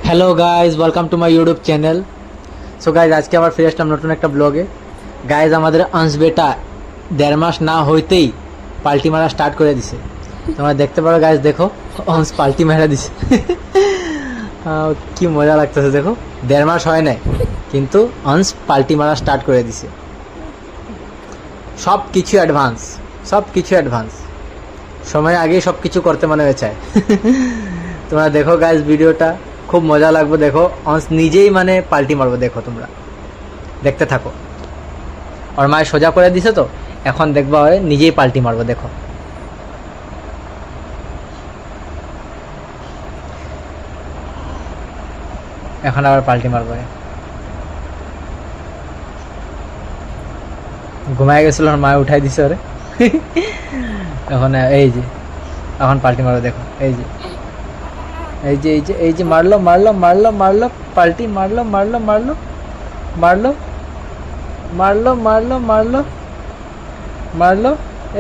Hello guys, welcome to my YouTube channel. So guys, আজকে আবার ফিরে আসলাম নতুন একটা ব্লগে। গাইজ, আমাদের আংশ বেটা 1.5 মাস না হইতেই পাল্টি মারা স্টার্ট করে দিছে। তোমরা দেখতে পারো গাইজ, দেখো আংশ পাল্টি মারা দিছে। কি মজা লাগতেছে দেখো, 1.5 মাস হয় নাই কিন্তু আংশ পাল্টি মারা স্টার্ট করে দিছে। সব কিছু অ্যাডভান্স, সব কিছু অ্যাডভান্স, সময় আগেই সব কিছু করতে মনে হয়ে চায়। তোমরা দেখো গাইজ, ভিডিওটা খুব মজা লাগবে। দেখো অংশ নিজেই মানে পাল্টি মারবো, দেখো তোমরা দেখতে থাকো। আর মায়ের সোজা করে দিছে তো, এখন দেখবা হয় নিজেই পাল্টি মারবো। দেখো এখন আবার পাল্টি মারবো। ঘুমায় গেছিল, আর মায়ে উঠাই দিছে ওরে। এখন এই যে এখন পাল্টি মারবো। দেখো এই যে এই যে এই যে এই যে মারলো মারলো মারলো মারলো, পাল্টি মারলো মারলো মারলো মারলো মারলো মারলো মারলো মারলো।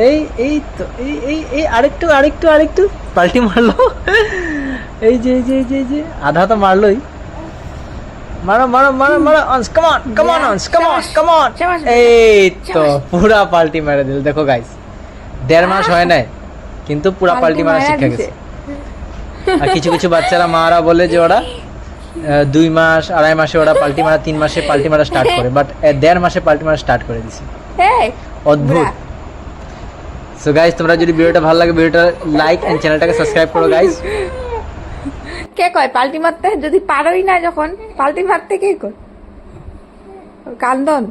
এই এই তো এই এই এই আরেকটু আরেকটু আরেকটু পাল্টি মারলো। এই যে এই যে এই যে এই যে আধা তো মারলোই। মারো মারো মারো মারো অনস, কাম অন কাম অন অনস, কাম অন কাম অন। এই তো পুরা পাল্টি মেরে দিল। দেখো গাইস, 1.5 মাস হয় নাই কিন্তু পুরা পাল্টি মারা শিখে গেছে। আর কিছু কিছু বাচ্চারা মারা বলে যে ওরা 2 মাস 2.5 মাসে ওরা পাল্টি মারা, 3 মাসে পাল্টি মারা স্টার্ট করে, বাট 1.5 মাসে পাল্টি মারা স্টার্ট করে দিছে। অদ্ভুত। সো গাইস, তোমরা যদি ভিডিওটা ভালো লাগে, ভিডিওটা লাইক এন্ড চ্যানেলটাকে সাবস্ক্রাইব করো গাইস। কে কয় পাল্টি মারতে? যদি পারোই না যখন পাল্টি মারতে কে কয়? কান্দন।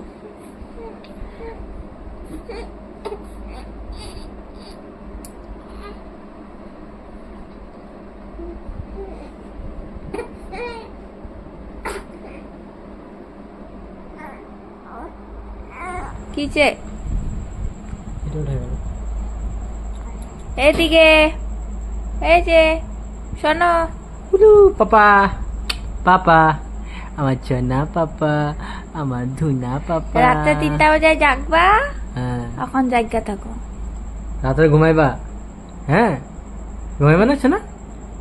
কিছে এদিকে, এই যে শোনো। পাপা পাপা, আমার চনা পাপা, আমার ধুনা পাপা। রাত্রে 3টা বাজে জাগবা, হ্যাঁ এখন জায়গা থাকো। রাত্রে ঘুমাইবা? হ্যাঁ ঘুমাইবা না চনা?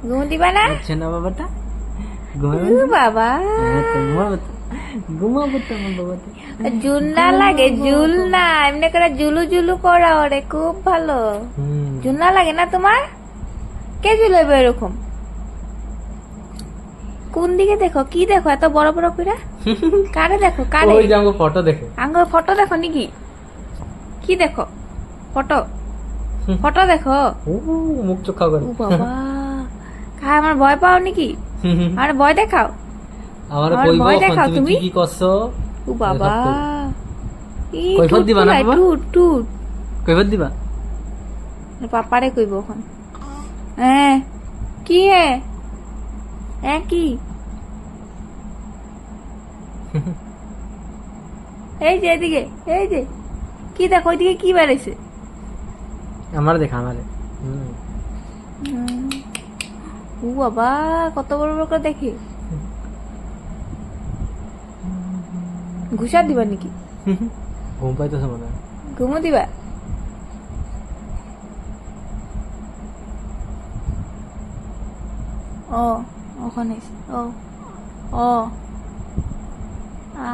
ঘুম দিবা না? চনা বাবাটা ঘুমাইবা উ না? বাবা, হ্যাঁ তো ঘুমাবো তো, ঘুমাবো তো আমার বাবাটা। জুলনা লাগে, জুলনা এমনি করে জুলু জুলু করা ওরে, খুব ভালো। জুলনা লাগে না তোমার? কে জুলাইবে এরকম? কোন দিকে দেখো? কি দেখো এত বড় বড় করে? কারে দেখো? কারে? ওই যে আমার ফটো দেখো। আঙ্গ ফটো দেখো নাকি? কি দেখো? ফটো ফটো দেখো? ও মুখ চোখা করে। ও বাবা, খায় আমার ভয় পাও নাকি? আমার ভয় দেখাও। আমার আমার কইবো ভয় এখন দেখাও তুমি তুমি? কি কি করছো। ও বাবা, কৈফত দিবা না বাবা? টুট টুট। কইবত দিবা? পাপারে কইব এখন। হ্যাঁ কি হ্যাঁ কি? এই যে এদিকে, এই যে কি দেখো, ওইদিকে কি বেড়েছে? আমার দেখা আমারে। ও বাবা, কত বড় বড় করে দেখে। ঘুষা দিবা নাকি? ঘুম পাইতেছে মনে হয়। ঘুমো দিবা? ও ওখানে ও ও আ